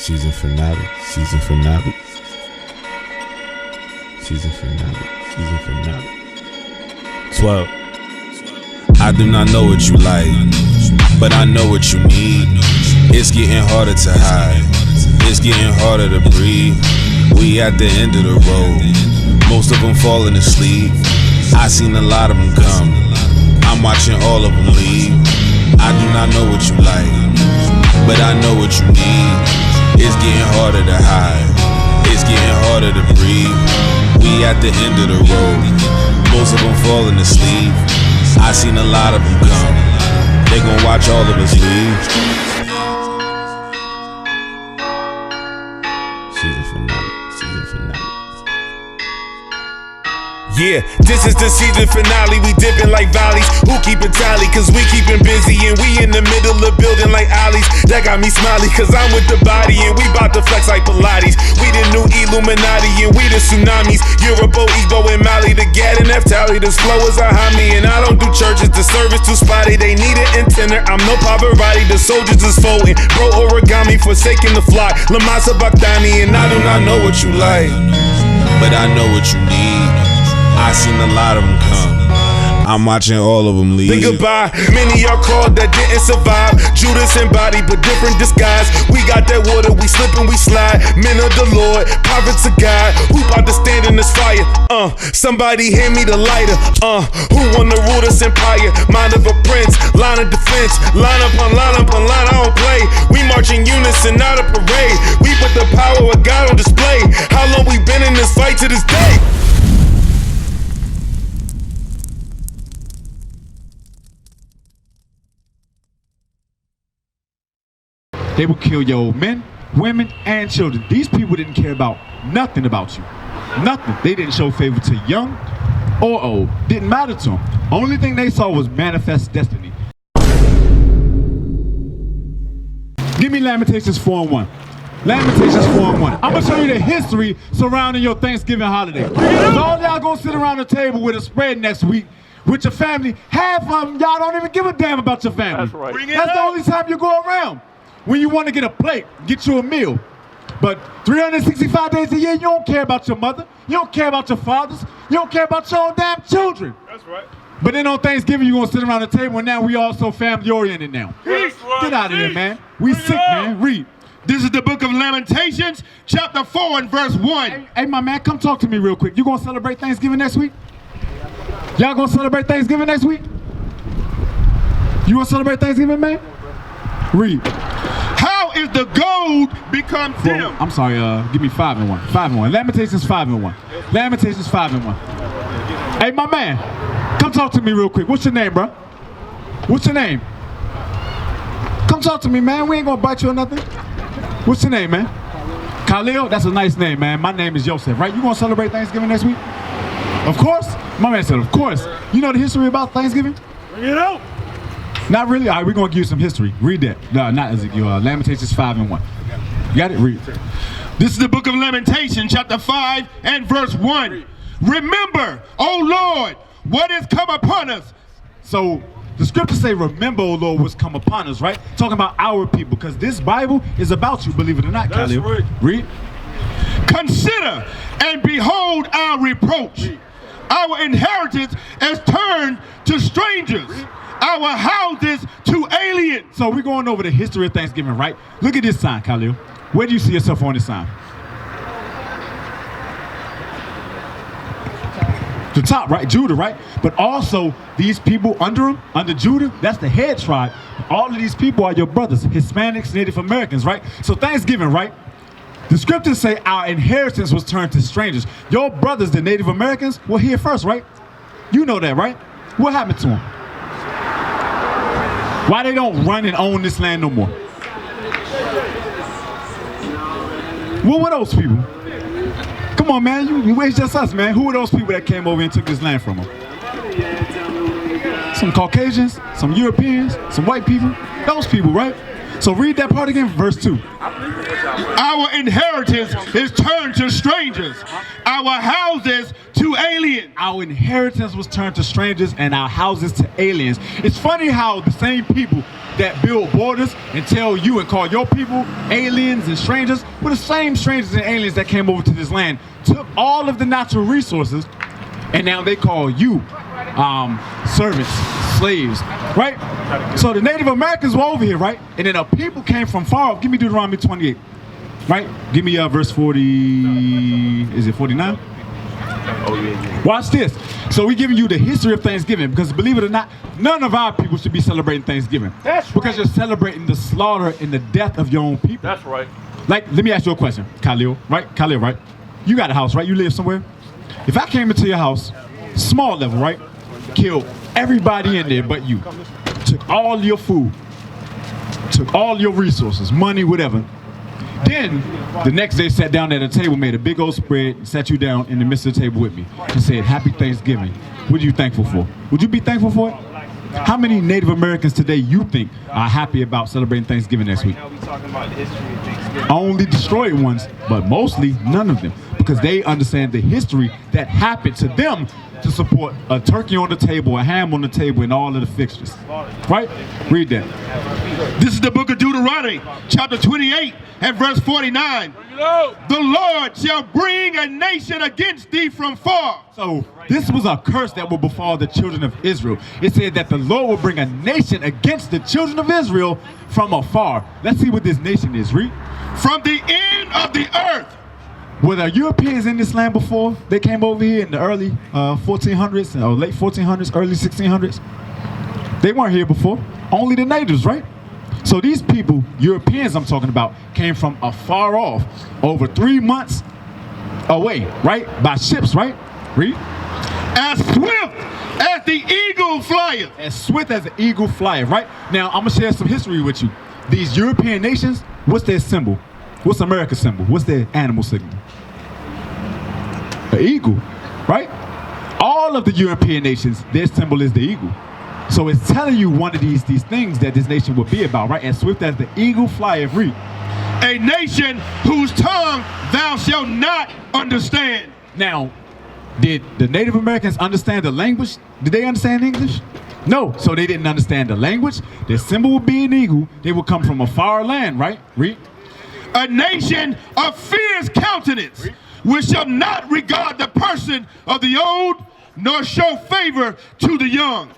Season finale. Season finale. Season finale. Season finale. 12. I do not know what you like, but I know what you need. It's getting harder to hide. It's getting harder to breathe. We at the end of the road. Most of them falling asleep. I seen a lot of them come. I'm watching all of them leave. I do not know what you like, but I know what you need. It's getting harder to hide. It's getting harder to breathe. We at the end of the road. Most of them falling asleep. I seen a lot of them come. They gon' watch all of us leave. Season finale. Season finale. Yeah, this is the season finale. We dipping like valleys. Who keepin' tally? Cause we keepin' busy and we in the middle of building like alleys. That got me smiley cause I'm with the body and we bout to flex like Pilates. We the new Illuminati and we the tsunamis. Europe, Igbo, and Mali. The Gad and F-Tally. This flow is a homie and I don't do churches. The service too spotty. They need an antenna. I'm no Pavarotti. The soldiers is folding. Bro origami forsaking the flock. Lamasa Bakdani and I do not know what you like, but I know what you need. I seen a lot of them come. I'm watching all of them leave. Then goodbye. Many are called that didn't survive. Judas embodied but different disguise. We got that water, we slip and we slide. Men of the Lord, prophets of God. Who about to stand in this fire? Somebody hand me the lighter. Who wanna rule this empire? Mind of a prince, line of defense. Line upon line upon line, I don't play. We march in unison, not a parade. We put the power of God on display. How long we been in this fight to this day? They would kill your old men, women, and children. These people didn't care about nothing about you. Nothing. They didn't show favor to young or old. Didn't matter to them. Only thing they saw was manifest destiny. Give me Lamentations 4:1. Lamentations 4:1. I'm gonna show you the history surrounding your Thanksgiving holiday. Cause all y'all gonna sit around the table with a spread next week with your family. Half of them, y'all don't even give a damn about your family. That's right. That's the only time you go around. When you want to get a plate, get you a meal. But 365 days a year, you don't care about your mother. You don't care about your fathers. You don't care about your own damn children. That's right. But then on Thanksgiving, you're going to sit around the table, and now we all so family-oriented now. That's right. Get out of here, man. We sick, man. Read. This is the book of Lamentations, chapter 4 and verse 1. Hey, my man, come talk to me real quick. You going to celebrate Thanksgiving next week? Y'all going to celebrate Thanksgiving next week? You going to celebrate Thanksgiving, man? Read. How is the gold become dim? I'm sorry, give me 5:1. 5:1. Lamentations 5:1. Lamentations 5:1. Hey, my man, come talk to me real quick. What's your name, bro? What's your name? Come talk to me, man. We ain't gonna bite you or nothing. What's your name, man? Khalil? That's a nice name, man. My name is Joseph, right? You gonna celebrate Thanksgiving next week? Of course. My man said, of course. You know the history about Thanksgiving? Bring it out. Not really. All right, we're gonna give you some history. Read that. No, not Ezekiel. Lamentations 5:1. You got it? Read. This is the book of Lamentations, chapter 5 and verse 1. Remember, O Lord, what has come upon us. So the scriptures say, remember, O Lord, what's come upon us, right? Talking about our people, because this Bible is about you, believe it or not, That's Khalil. right. Read. Consider and behold our reproach. Our inheritance is turned to strangers. Our houses to aliens. So we're going over the history of Thanksgiving, right? Look at this sign, Khalil. Where do you see yourself on this sign? The top, right? Judah, right? But also these people under him, under Judah, that's the head tribe. All of these people are your brothers, Hispanics, Native Americans, right? So Thanksgiving, right? The scriptures say our inheritance was turned to strangers. Your brothers, the Native Americans, were here first, right? You know that, right? What happened to them? Why they don't run and own this land no more? What were those people? Come on, man, you ain't just us, man. Who were those people that came over and took this land from them? Some Caucasians, some Europeans, some white people. Those people, right? So read that part again, verse 2. Our inheritance is turned to strangers. Our houses to aliens. Our inheritance was turned to strangers and our houses to aliens. It's funny how the same people that build borders and tell you and call your people aliens and strangers were the same strangers and aliens that came over to this land, took all of the natural resources, and now they call you servants, slaves, right? So the Native Americans were over here, right? And then a people came from far off. Give me Deuteronomy 28, right? Give me verse 40, is it 49? Watch this. So we're giving you the history of Thanksgiving because believe it or not, none of our people should be celebrating Thanksgiving. That's because you're celebrating the slaughter and the death of your own people. That's right. Like, let me ask you a question, Khalil, right? Khalil, right? You got a house, right? You live somewhere? If I came into your house, small level, right? Killed everybody in there but you. Took all your food. Took all your resources, money, whatever. Then, the next day sat down at a table, made a big old spread, and sat you down in the midst of the table with me and said, Happy Thanksgiving. What are you thankful for? Would you be thankful for it? How many Native Americans today you think are happy about celebrating Thanksgiving next week? Now we talking about the history of Thanksgiving. Only destroyed ones, but mostly none of them, because they understand the history that happened to them to support a turkey on the table, a ham on the table, and all of the fixtures. Right? Read that. This is the book of Deuteronomy, chapter 28 and verse 49. The Lord shall bring a nation against thee from far. So this was a curse that will befall the children of Israel. It said that the Lord will bring a nation against the children of Israel from afar. Let's see what this nation is. Read. From the end of the earth. Were there Europeans in this land before they came over here in the early 1400s or late 1400s, early 1600s? They weren't here before. Only the natives, right? So these people, Europeans I'm talking about, came from afar off, over 3 months away, right? By ships, right? Read. As swift as the eagle flieth. As swift as an eagle flieth, right? Now, I'm going to share some history with you. These European nations, what's their symbol? What's America's symbol? What's their animal signal? The eagle, right? All of the European nations, their symbol is the eagle. So it's telling you one of these things that this nation will be about, right? As swift as the eagle flieth. Read. A nation whose tongue thou shalt not understand. Now, did the Native Americans understand the language? Did they understand English? No, so they didn't understand the language. Their symbol would be an eagle. They would come from a far land, right? Read. A nation of fierce countenance, which shall not regard the person of the old, nor show favor to the young.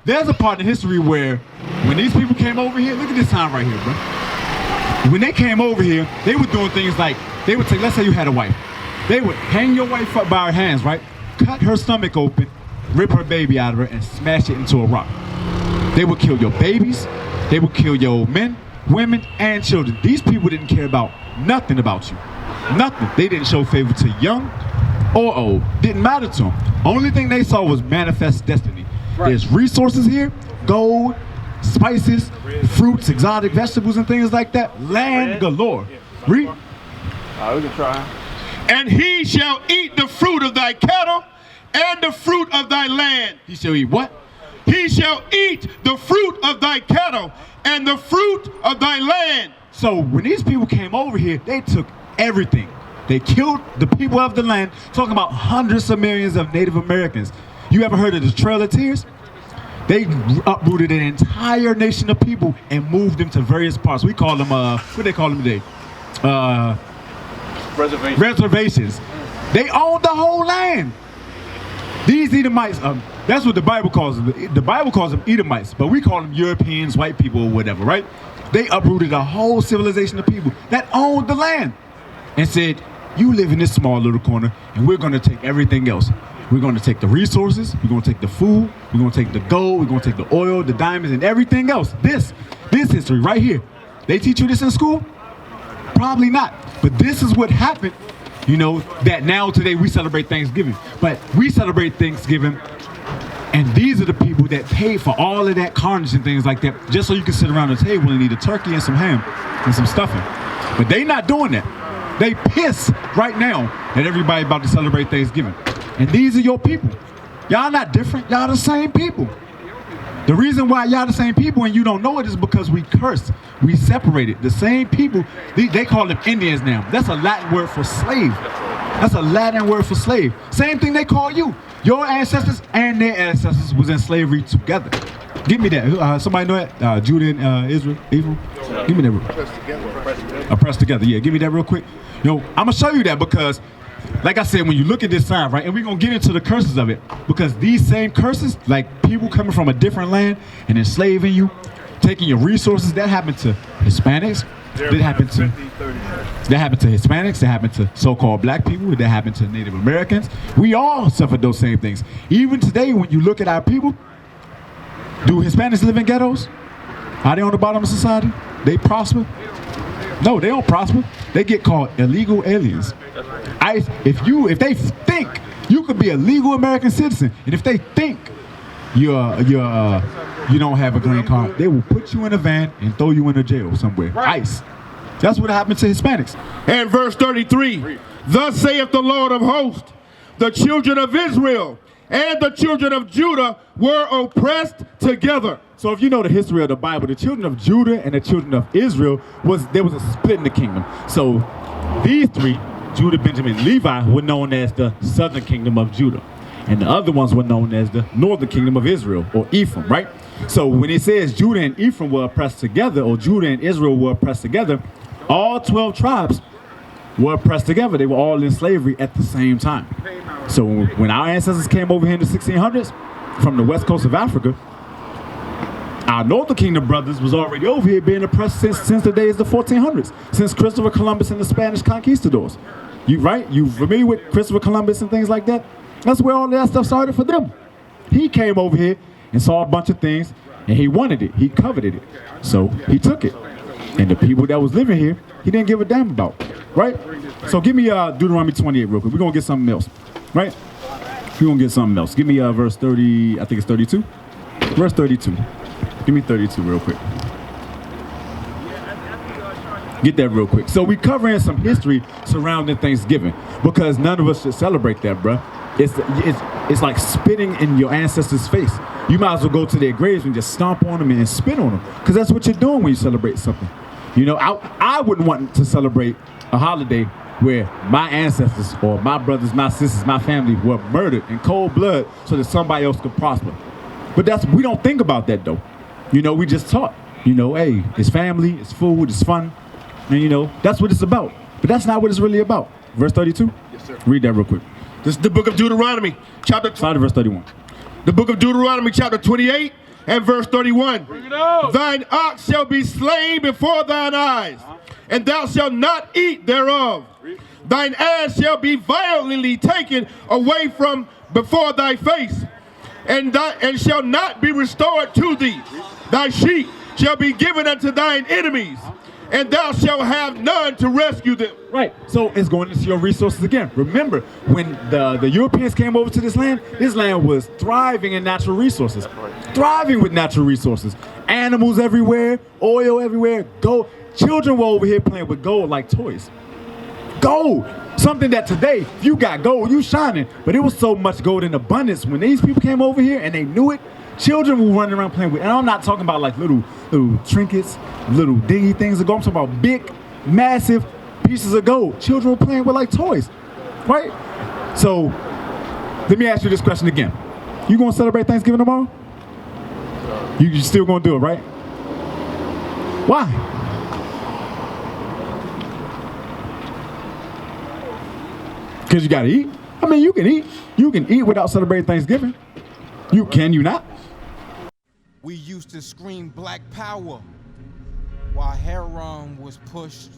There's a part in history where when these people came over here, look at this sign right here, bro. When they came over here, they were doing things like, they would take, let's say you had a wife. They would hang your wife up by her hands, right? Cut her stomach open, rip her baby out of her, and smash it into a rock. They would kill your babies. They would kill your men, women, and children. These people didn't care about nothing about you. Nothing. They didn't show favor to young or old. Didn't matter to them. Only thing they saw was manifest destiny. Right. There's resources here, gold, spices, fruits, exotic vegetables, and things like that. Land galore. Read. We can try. And he shall eat the fruit of thy cattle and the fruit of thy land. He shall eat what? He shall eat the fruit of thy cattle and the fruit of thy land. So when these people came over here, they took everything. They killed the people of the land, talking about hundreds of millions of Native Americans. You ever heard of the Trail of Tears? They uprooted an entire nation of people and moved them to various parts. We call them, what do they call them today? Reservations. They owned the whole land. These Edomites, that's what the Bible calls them. The Bible calls them Edomites, but we call them Europeans, white people, or whatever, right? They uprooted a whole civilization of people that owned the land and said, you live in this small little corner, and we're going to take everything else. We're going to take the resources, we're going to take the food, we're going to take the gold, we're going to take the oil, the diamonds, and everything else. This history right here. They teach you this in school? Probably not. But this is what happened, you know, that now today we celebrate Thanksgiving. But we celebrate Thanksgiving, and these are the people that paid for all of that carnage and things like that, just so you can sit around the table and eat a turkey and some ham and some stuffing. But they not doing that. They pissed right now that everybody about to celebrate Thanksgiving. And these are your people. Y'all not different. Y'all the same people. The reason why y'all the same people and you don't know it is because we cursed. We separated. The same people, they call them Indians now. That's a Latin word for slave. That's a Latin word for slave. Same thing they call you. Your ancestors and their ancestors was in slavery together. Give me that. Somebody know that? Judah and Israel? Give me that real quick. Oppressed together. Yeah, give me that real quick. Yo, I'm going to show you that because, like I said, when you look at this sign, right, and we're going to get into the curses of it, because these same curses, like people coming from a different land and enslaving you, taking your resources, that happened to Hispanics. That happened to Hispanics. That happened to so-called black people. That happened to Native Americans. We all suffered those same things. Even today, when you look at our people, do Hispanics live in ghettos? Are they on the bottom of society? They prosper? No, they don't prosper. They get called illegal aliens. If they think you could be a legal American citizen, and if they think you don't have a green card, they will put you in a van and throw you in a jail somewhere. Right. ICE. That's what happened to Hispanics. And verse 33, thus saith the Lord of hosts, the children of Israel and the children of Judah were oppressed together. So if you know the history of the Bible, the children of Judah and the children of Israel, there was a split in the kingdom. So these three, Judah, Benjamin, Levi, were known as the southern kingdom of Judah. And the other ones were known as the northern kingdom of Israel, or Ephraim, right? So when it says Judah and Ephraim were oppressed together, or Judah and Israel were oppressed together, all 12 tribes were oppressed together. They were all in slavery at the same time. So when our ancestors came over here in the 1600s from the west coast of Africa, our northern kingdom brothers was already over here being oppressed since the days of the 1400s, since Christopher Columbus and the Spanish conquistadors. You familiar with Christopher Columbus and things like that? That's where all that stuff started for them. He came over here and saw a bunch of things, and he wanted it. He coveted it. So he took it. And the people that was living here, he didn't give a damn about, right? So give me Deuteronomy 28 real quick. We're going to get something else, right? We're going to get something else. Give me verse 30, I think it's 32. Verse 32. Give me 32 real quick. Get that real quick. So we covering some history surrounding Thanksgiving because none of us should celebrate that, bruh. It's like spitting in your ancestors' face. You might as well go to their graves and just stomp on them and spit on them, because that's what you're doing when you celebrate something. You know, I wouldn't want to celebrate a holiday where my ancestors or my brothers, my sisters, my family were murdered in cold blood so that somebody else could prosper. But we don't think about that though. You know, we just taught, you know, hey, it's family, it's food, it's fun. And you know, that's what it's about. But that's not what it's really about. Verse 32? Yes, sir. Read that real quick. This is the book of Deuteronomy, chapter 20. Verse 31. The book of Deuteronomy, chapter 28 and verse 31. Thine ox shall be slain before thine eyes, and thou shalt not eat thereof. Thine ass shall be violently taken away from before thy face, and shall not be restored to thee. Thy sheep shall be given unto thine enemies, and thou shalt have none to rescue them. Right, so it's going into your resources again. Remember, when the Europeans came over to this land was thriving in natural resources. Thriving with natural resources. Animals everywhere, oil everywhere, gold. Children were over here playing with gold like toys. Gold, something that today, if you got gold, you shining. But it was so much gold in abundance. When these people came over here and they knew it, children were running around playing with, and I'm not talking about like little trinkets, little dingy things of gold. I'm talking about big, massive pieces of gold. Children were playing with like toys, right? So let me ask you this question again. You gonna celebrate Thanksgiving tomorrow? You still gonna do it, right? Why? Because you gotta eat. I mean, you can eat. You can eat without celebrating Thanksgiving. Can you not? We used to scream Black Power while heroin was pushed.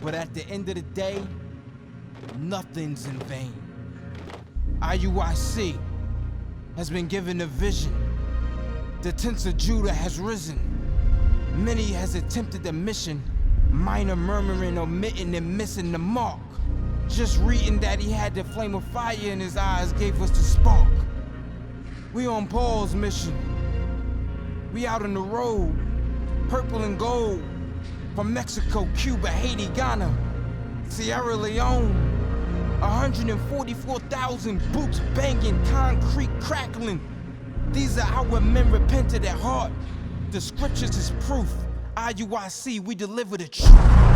But at the end of the day, nothing's in vain. IUIC has been given a vision. The tents of Judah has risen. Many has attempted the mission, minor murmuring, omitting, and missing the mark. Just reading that he had the flame of fire in his eyes gave us the spark. We on Paul's mission. We out on the road, purple and gold, from Mexico, Cuba, Haiti, Ghana, Sierra Leone. 144,000 boots banging, concrete crackling. These are our men repented at heart. The scriptures is proof. IUIC, we deliver the truth.